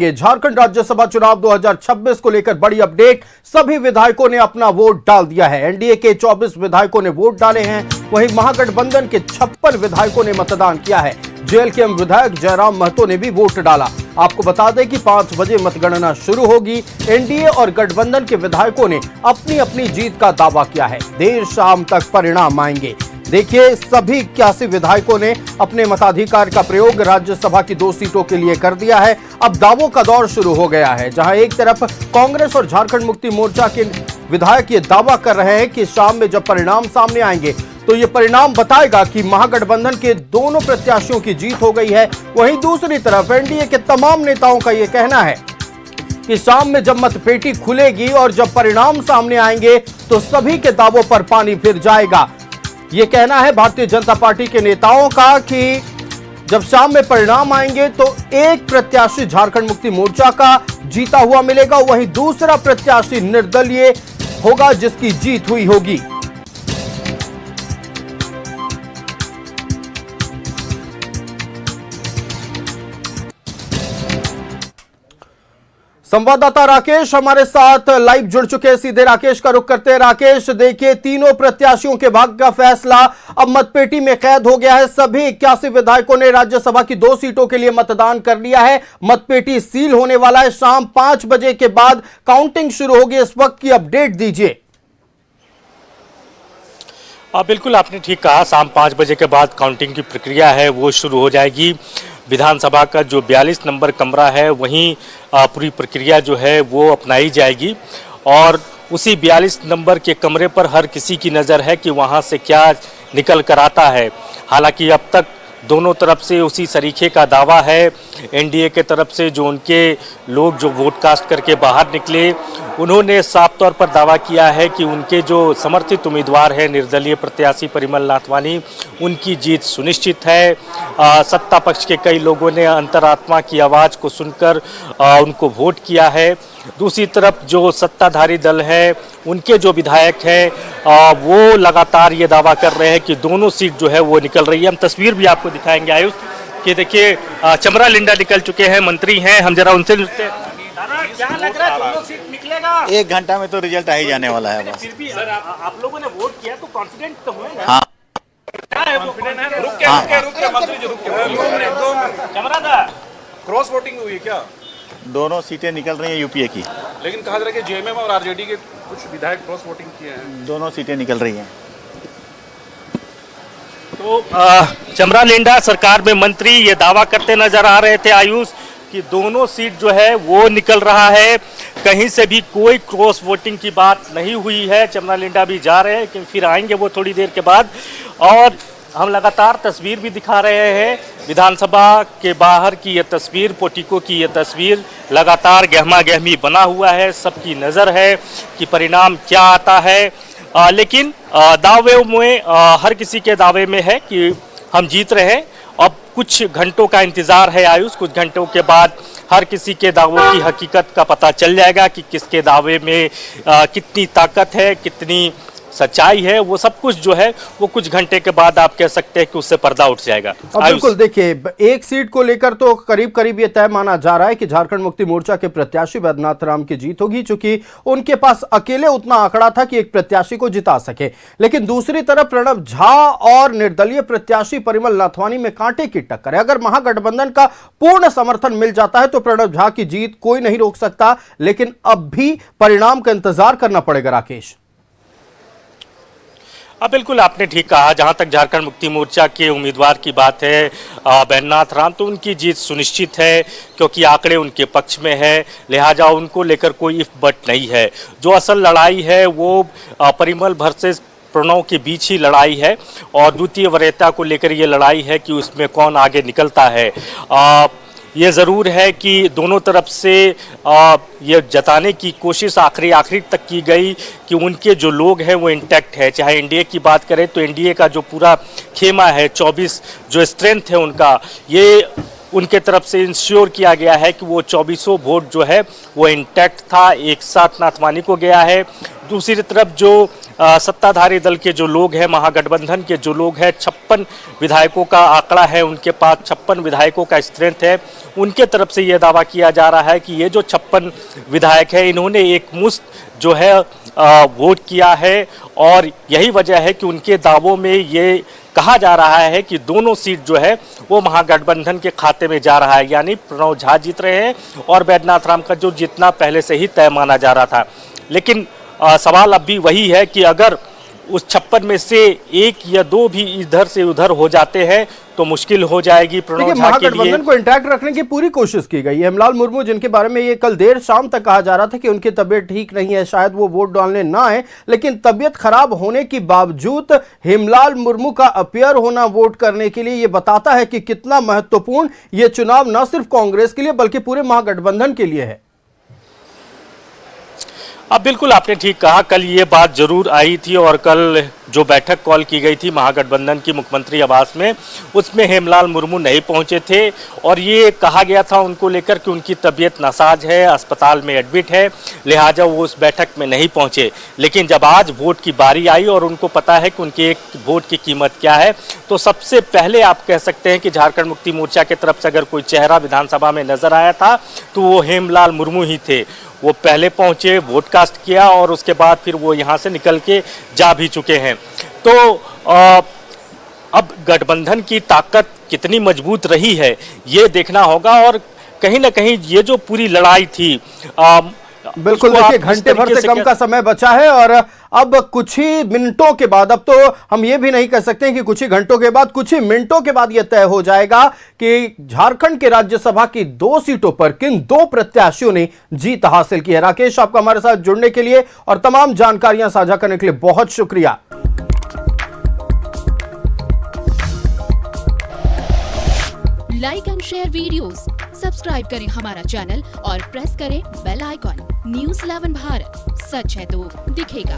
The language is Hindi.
ये झारखंड राज्यसभा चुनाव 2026 को लेकर बड़ी अपडेट। सभी विधायकों ने अपना वोट डाल दिया है। एनडीए के 24 विधायकों ने वोट डाले हैं, वहीं महागठबंधन के 56 विधायकों ने मतदान किया है। जेएलकेएम विधायक जयराम महतो ने भी वोट डाला। आपको बता दें कि 5 बजे मतगणना शुरू होगी। एनडीए और गठबंधन के विधायकों ने अपनी अपनी जीत का दावा किया है। देर शाम तक परिणाम आएंगे। देखिए, सभी 81 विधायकों ने अपने मताधिकार का प्रयोग राज्यसभा की 2 सीटों के लिए कर दिया है। अब दावों का दौर शुरू हो गया है, जहां एक तरफ कांग्रेस और झारखंड मुक्ति मोर्चा के विधायक ये दावा कर रहे हैं कि शाम में जब परिणाम सामने आएंगे तो ये परिणाम बताएगा कि महागठबंधन के दोनों प्रत्याशियों की जीत हो गई है। वहीं दूसरी तरफ एनडीए के तमाम नेताओं का यह कहना है कि शाम में जब मतपेटी खुलेगी और जब परिणाम सामने आएंगे तो सभी के दावों पर पानी फिर जाएगा। ये कहना है भारतीय जनता पार्टी के नेताओं का कि जब शाम में परिणाम आएंगे तो एक प्रत्याशी झारखंड मुक्ति मोर्चा का जीता हुआ मिलेगा, वहीं दूसरा प्रत्याशी निर्दलीय होगा जिसकी जीत हुई होगी। संवाददाता राकेश हमारे साथ लाइव जुड़ चुके हैं। सीधे राकेश का रुख करते हैं। राकेश, देखिए, तीनों प्रत्याशियों के भाग्य का फैसला अब मतपेटी में कैद हो गया है। सभी 81 विधायकों ने राज्यसभा की 2 सीटों के लिए मतदान कर लिया है। मतपेटी सील होने वाला है। शाम 5 बजे के बाद काउंटिंग शुरू होगी। इस वक्त की अपडेट दीजिए। बिल्कुल, आपने ठीक कहा। शाम 5 बजे के बाद काउंटिंग की प्रक्रिया है वो शुरू हो जाएगी। विधानसभा का जो 42 नंबर कमरा है वहीं पूरी प्रक्रिया जो है वो अपनाई जाएगी और उसी 42 नंबर के कमरे पर हर किसी की नज़र है कि वहां से क्या निकल कर आता है। हालांकि अब तक दोनों तरफ से उसी तरीके का दावा है। एनडीए के तरफ से जो उनके लोग जो वोट कास्ट करके बाहर निकले, उन्होंने साफ तौर पर दावा किया है कि उनके जो समर्थित उम्मीदवार है निर्दलीय प्रत्याशी परिमल नाथवानी, उनकी जीत सुनिश्चित है। सत्ता पक्ष के कई लोगों ने अंतरात्मा की आवाज़ को सुनकर उनको वोट किया है। दूसरी तरफ जो सत्ताधारी दल है, उनके जो विधायक हैं वो लगातार ये दावा कर रहे हैं कि दोनों सीट जो है वो निकल रही है। हम तस्वीर भी आपको दिखाएंगे आयुष कि देखिए, चमरा लिंडा निकल चुके हैं, मंत्री हैं। हम जरा उनसे क्या लग रहा है, दोनों सीट निकलेगा? 1 घंटा में तो रिजल्ट आ ही जाने वाला है। बस फिर भी सर आप लोगों ने वोट किया तो कॉन्फिडेंट तो हुए ना? हाँ, क्या है कॉन्फिडेंट है? रुक के मंत्री जी, रुक के। चमरा दा क्रॉस वोटिंग हुई है क्या? दोनों सीटें निकल रही हैं यूपीए की। लेकिन कहा जा रहा है कि जेएमएम और आरजेडी के कुछ विधायक क्रॉस वोटिंग किए हैं। दोनों सीटें निकल रही हैं। तो चमरा लिंडा सरकार में मंत्री ये दावा करते नजर आ रहे थे आयुष कि दोनों सीट जो है वो निकल रहा है। कहीं से भी कोई क्रॉस वोटिंग की बात नहीं हुई है। चमरा लिंडा भी जा रहे हैं लेकिन फिर आएंगे वो थोड़ी देर के बाद। और हम लगातार तस्वीर भी दिखा रहे हैं, विधानसभा के बाहर की ये तस्वीर, पोर्टिको की ये तस्वीर लगातार गहमा गहमी बना हुआ है। सबकी नज़र है कि परिणाम क्या आता है। लेकिन दावे में हर किसी के दावे में है कि हम जीत रहे हैं। अब कुछ घंटों का इंतज़ार है आयुष। कुछ घंटों के बाद हर किसी के दावों की हकीकत का पता चल जाएगा कि किसके दावे में कितनी ताकत है, कितनी सच्चाई है। वो सब कुछ जो है वो कुछ घंटे के बाद आप कह सकते हैं कि उससे पर्दा उठ जाएगा। बिल्कुल, देखिए, एक सीट को लेकर तो करीब करीब ये तय माना जा रहा है कि झारखंड मुक्ति मोर्चा के प्रत्याशी वैद्यनाथ राम की जीत होगी, चूंकि उनके पास अकेले उतना आंकड़ा था कि एक प्रत्याशी को जिता सके। लेकिन दूसरी तरफ प्रणब झा और निर्दलीय प्रत्याशी परिमल नाथवानी में कांटे की टक्कर है। अगर महागठबंधन का पूर्ण समर्थन मिल जाता है तो प्रणब झा की जीत कोई नहीं रोक सकता, लेकिन अब भी परिणाम का इंतजार करना पड़ेगा। राकेश, बिल्कुल आपने ठीक कहा। जहां तक झारखंड मुक्ति मोर्चा के उम्मीदवार की बात है वैद्यनाथ राम, तो उनकी जीत सुनिश्चित है क्योंकि आंकड़े उनके पक्ष में है। लिहाजा उनको लेकर कोई इफ बट नहीं है। जो असल लड़ाई है वो परिमल वर्सेस प्रणव के बीच ही लड़ाई है और द्वितीय वरीयता को लेकर ये लड़ाई है कि उसमें कौन आगे निकलता है। ये ज़रूर है कि दोनों तरफ से ये जताने की कोशिश आखिरी तक की गई कि उनके जो लोग हैं वो इंटैक्ट है। चाहे एनडीए की बात करें तो एनडीए का जो पूरा खेमा है, 24 जो स्ट्रेंथ है उनका, ये उनके तरफ से इंश्योर किया गया है कि वो 2400 वोट जो है वो इंटैक्ट था, एक साथ नाथवानी को गया है। दूसरी तरफ जो सत्ताधारी दल के जो लोग हैं, महागठबंधन के जो लोग हैं, 56 विधायकों का आंकड़ा है, उनके पास 56 विधायकों का स्ट्रेंथ है। उनके तरफ से ये दावा किया जा रहा है कि ये जो 56 विधायक है, इन्होंने एक मुश्त जो है वोट किया है और यही वजह है कि उनके दावों में ये कहा जा रहा है कि दोनों सीट जो है वो महागठबंधन के खाते में जा रहा है, यानी प्रणव झा जीत रहे हैं और बैद्यनाथ राम का जो जीतना पहले से ही तय माना जा रहा था। लेकिन सवाल अब भी वही है कि अगर उस 56 में से एक या दो भी इधर से उधर हो जाते हैं तो मुश्किल हो जाएगी प्रणव झा के लिए। महागठबंधन को इंटैक्ट रखने की पूरी कोशिश की गई। हेमलाल मुर्मू, जिनके बारे में ये कल देर शाम तक कहा जा रहा था कि उनकी तबीयत ठीक नहीं है, शायद वो वोट डालने ना आए, लेकिन तबीयत खराब होने के बावजूद हेमलाल मुर्मू का अपीयर होना वोट करने के लिए ये बताता है कि कितना महत्वपूर्ण ये चुनाव न सिर्फ कांग्रेस के लिए बल्कि पूरे महागठबंधन के लिए है। अब बिल्कुल आपने ठीक कहा, कल ये बात जरूर आई थी और कल जो बैठक कॉल की गई थी महागठबंधन की मुख्यमंत्री आवास में, उसमें हेमलाल मुर्मू नहीं पहुंचे थे और ये कहा गया था उनको लेकर कि उनकी तबीयत नासाज है, अस्पताल में एडमिट है, लिहाजा वो उस बैठक में नहीं पहुंचे। लेकिन जब आज वोट की बारी आई और उनको पता है कि उनके एक वोट की कीमत क्या है, तो सबसे पहले आप कह सकते हैं कि झारखंड मुक्ति मोर्चा की तरफ से अगर कोई चेहरा विधानसभा में नजर आया था तो वो हेमलाल मुर्मू ही थे। वो पहले पहुंचे, वोट कास्ट किया और उसके बाद फिर वो यहाँ से निकल के जा भी चुके हैं। तो अब गठबंधन की ताकत कितनी मजबूत रही है ये देखना होगा और कहीं ना कहीं ये जो पूरी लड़ाई थी बिल्कुल, देखिए घंटे भर से कम का समय बचा है और अब कुछ ही मिनटों के बाद, अब तो हम ये भी नहीं कह सकते कि कुछ ही घंटों के बाद, कुछ ही मिनटों के बाद यह तय हो जाएगा कि झारखंड के राज्यसभा की 2 सीटों पर किन 2 प्रत्याशियों ने जीत हासिल की है। राकेश, आपका हमारे साथ जुड़ने के लिए और तमाम जानकारियां साझा करने के लिए बहुत शुक्रिया। Like and share videos, subscribe करें हमारा चैनल और प्रेस करें बेल आइकॉन। न्यूज़ 11 भारत, सच है तो दिखेगा।